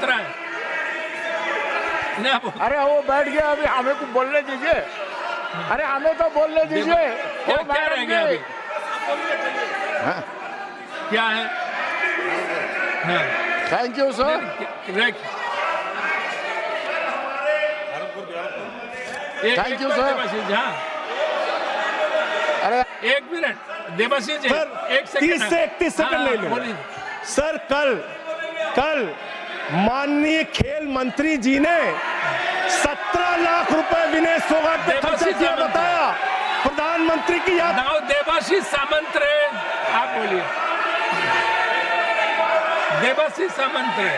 खतरा है ना। अरे वो बैठ गया, अभी हमें को बोलने दीजिए। अरे हमें तो बोलने दीजिए। क्या रह गया अभी? क्या है? Thank you sir. Thank you sir. अरे 1 मिनट देवाशीष जी, 1 सेकंड, 30 से 31 सेकंड ले लें। सर कल माननीय खेल मंत्री जी ने 17 लाख रुपए विनय फोगाट पे खर्चा किया, बताया प्रधानमंत्री की याद। देवाशीष सामंत रहे, आप बोलिए। देवाशीष सामंत रहे,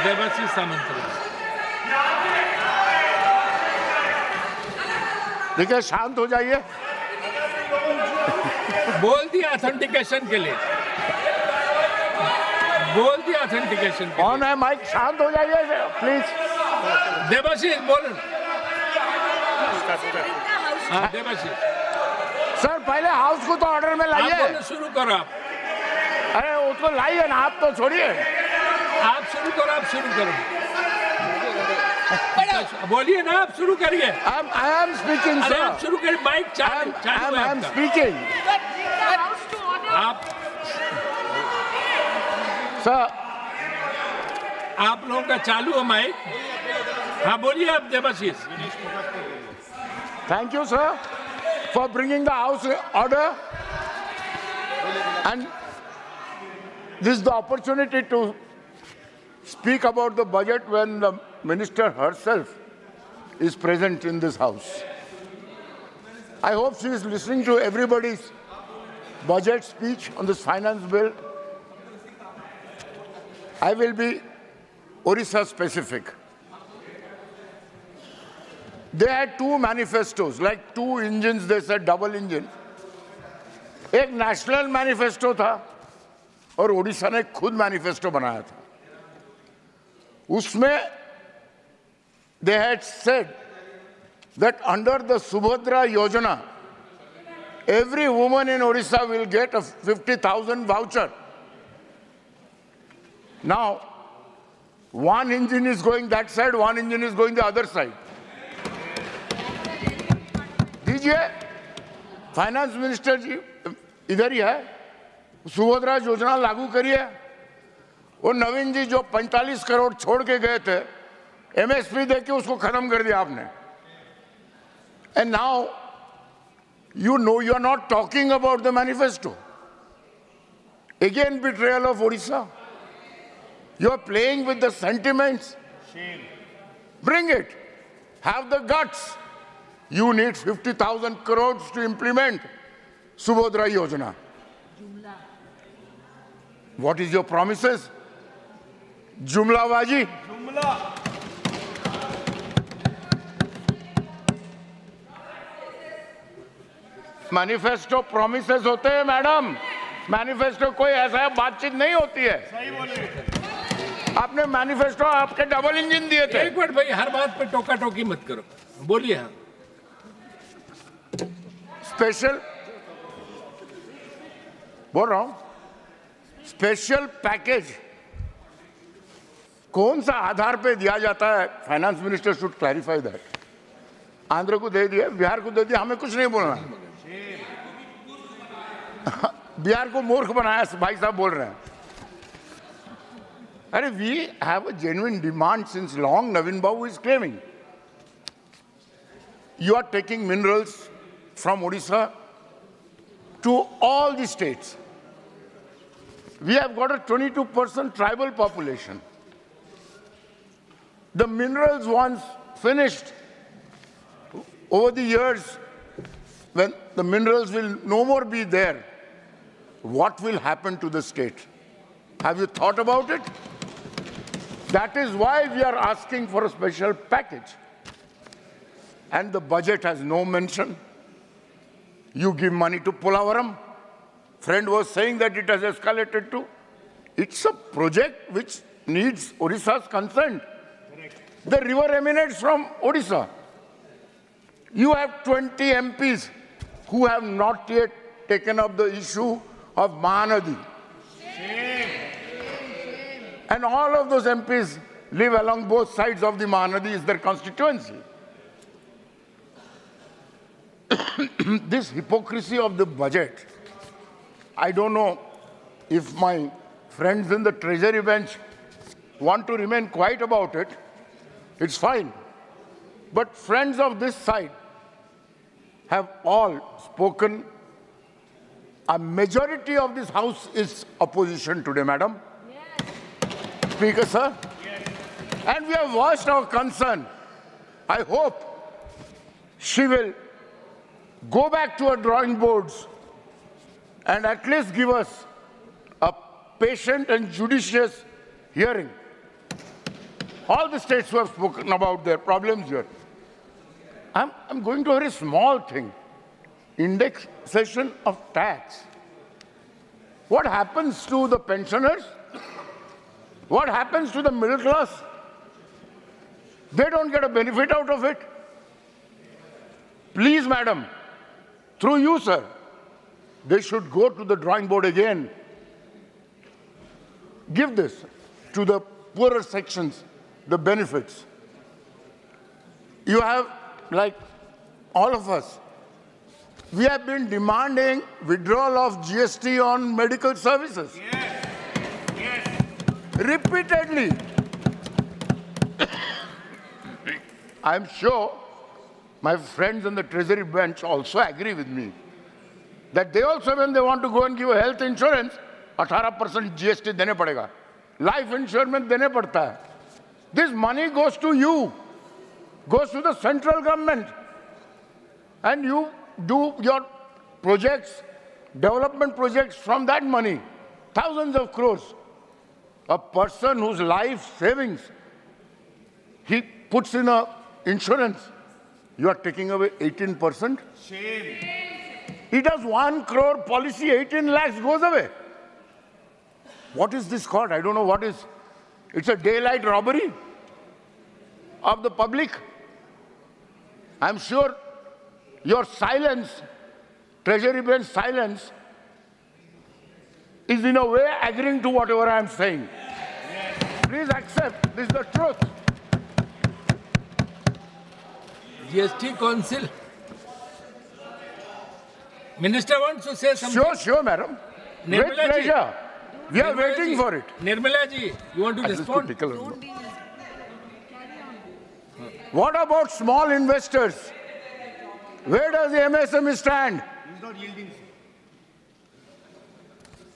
देवाशीष सामंत रहे। देखिए शांत हो जाइए। बोल दिया ऑथेंटिकेशन के लिए, बोल दिया ऑथेंटिकेशन के लिए। कौन है माइक? शांत हो जाइए प्लीज। देवाशीष बोल। हाँ देवाशीष सर पहले हाउस को तो ऑर्डर में लाइए। शुरू करो आप। अरे उसको लाइए ना, आप तो छोड़िए। आप शुरू करो, आप शुरू करो, बोलिए ना, आप शुरू करिए। I am speaking sir. आप शुरू करिए, माइक चालू है। आई एम स्पीकिंग आप सर। आप लोगों का चालू है माइक। हाँ बोलिए आप Debashish. Thank you, sir, for bringing the House order. And this is the opportunity to speak about the budget when the minister herself is present in this House. I hope she is listening to everybody's budget speech on this finance bill. I will be Orissa specific. They had 2 manifestos, like 2 engines, they said double engine. एक national manifesto था और ओडिशा ने खुद manifesto बनाया था। उसमें they had said that under the Subhadra Yojana, every woman in Orissa will get a 50,000 voucher. Now, one engine is going that side, one engine is going the other side. दीजिए, finance minister जी इधर ही है, सुभद्रा योजना लागू करिए। वो नवीन जी जो 45 करोड़ छोड़ के गए थे, एमएसपी देके उसको खत्म कर दिया आपने। And now you know you are not talking about the manifesto. Again betrayal of Odisha. You are playing with the sentiments. Bring it, have the guts. You need 50,000 crores to implement Subhadra Yojana. What is your promises? Jumlabaji. Manifesto promises होते हैं madam. Manifesto कोई ऐसा बातचीत नहीं होती है। सही बोलिए। आपने मैनिफेस्टो आपके डबल इंजन दिए थे। एक मिनट भाई, हर बात पे टोका टोकी मत करो, बोलिए। हाँ स्पेशल बोल रहा हूं, स्पेशल पैकेज कौन सा आधार पे दिया जाता है? Finance minister should clarify that. Andhra को दे दिया, बिहार को दे दिया, हमें कुछ नहीं बोलना। बिहार को मूर्ख बनाया भाई साहब बोल रहे हैं। अरे we have a genuine demand since long. Naveen Babu is claiming you are taking minerals from Odisha to all the states. We have got a 22% tribal population. The minerals once finished, over the years, when the minerals will no more be there, what will happen to the state? Have you thought about it? That is why we are asking for a special package. And the budget has no mention. You give money to Polavaram. Friend was saying that it has escalated to. It's a project which needs Odisha's consent. Correct. The river emanates from Odisha. You have 20 MPs who have not yet taken up the issue of Mahanadi. And all of those MPs live along both sides of the Mahanadi, is their constituency. This hypocrisy of the budget, I don't know if my friends in the Treasury bench want to remain quiet about it, it's fine. But friends of this side have all spoken. A majority of this House is opposition today, madam. Yes. Speaker, sir. Yes. And we have voiced our concern. I hope she will go back to her drawing boards and at least give us a patient and judicious hearing. All the states who have spoken about their problems here. I'm going to a very small thing. Indexation of tax. What happens to the pensioners? What happens to the middle class? They don't get a benefit out of it. Please, madam, through you, sir, they should go to the drawing board again. Give this to the poorer sections, the benefits. You have, like all of us, we have been demanding withdrawal of GST on medical services. Yes. Yes. Repeatedly. I'm sure my friends on the Treasury bench also agree with me that they also, when they want to go and give a health insurance, 18% GST dene padega. Life insurance dene padta hai. This money goes to you, goes to the central government, and you do your projects, development projects from that money, thousands of crores. A person whose life savings he puts in a insurance, you are taking away 18%. Shame. He does 1 crore policy, 18 lakhs goes away. What is this called? I don't know what is. It's a daylight robbery of the public. I'm sure your silence, Treasury bench silence, is in a way agreeing to whatever I am saying. Please accept, this is the truth. GST Council. Minister wants to say something. Sure, madam. With pleasure. We are waiting for it. Nirmala ji, you want to respond? What about small investors? Where does the MSME stand? He's not yielding.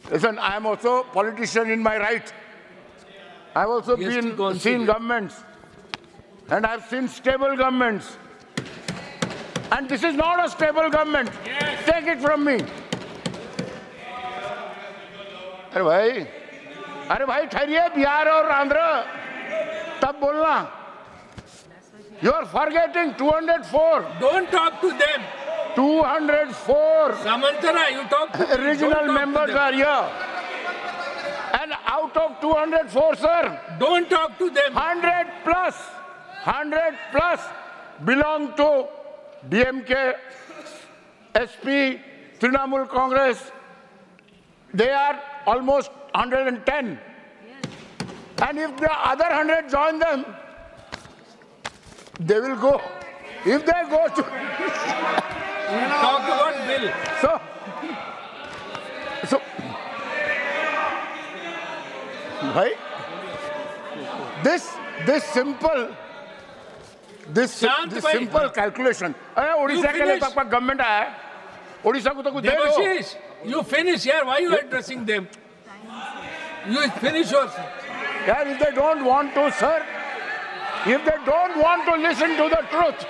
Listen, I am also a politician in my right. I've also seen governments. And I've seen stable governments. And this is not a stable government. Yes. Take it from me. अरे भाई ठहरिए बिहार और आंध्र तब बोलना. You are forgetting 204. Don't talk to them. 204. Samantara, you talk to them. Regional members are here. And out of 204, sir, don't talk to them. 100 plus belong to DMK, SP, Trinamool Congress. They are almost 110. Yes. And if the other 100 join them, they will go. If they go to... We'll talk about bill. So right? This simple calculation. Odisha के लिए तक government आया. Odisha को तो कुछ दे दो. You finish here. Why are you addressing them? You finish yours. Yeah, if they don't want to, sir. If they don't want to listen to the truth,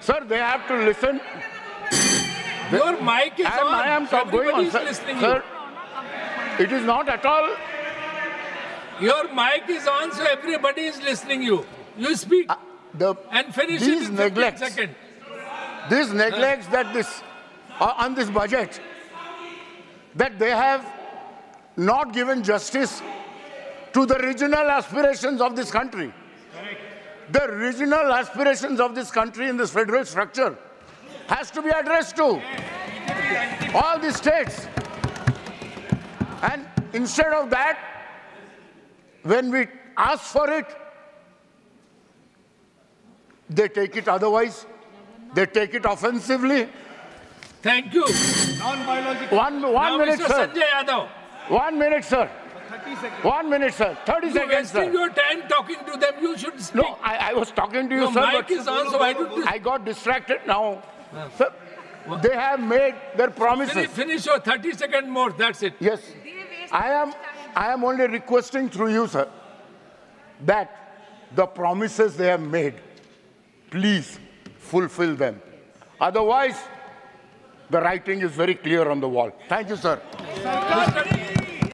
sir, they have to listen. Your mic is on. I am going on, sir. Sir, it is not at all. Your mic is on, so everybody is listening you. You speak and finish it in 15 seconds. These neglects that on this budget, that they have not given justice to the regional aspirations of this country. The regional aspirations of this country in this federal structure has to be addressed to all the states. And instead of that, when we ask for it, they take it otherwise. They take it offensively. Thank you. One minute, Mr. sir. Sanjay Yadav. 1 minute, sir. 1 minute, sir. 30 seconds, sir. Wasting your time talking to them, you should speak. No, I was talking to you, Your sir. mic is on, so why don't you... I got distracted now. Sir, they have made their promises. Finish your 30 seconds more, that's it. Yes. I am only requesting through you, sir, that the promises they have made, please fulfill them. Otherwise, the writing is very clear on the wall. Thank you, sir.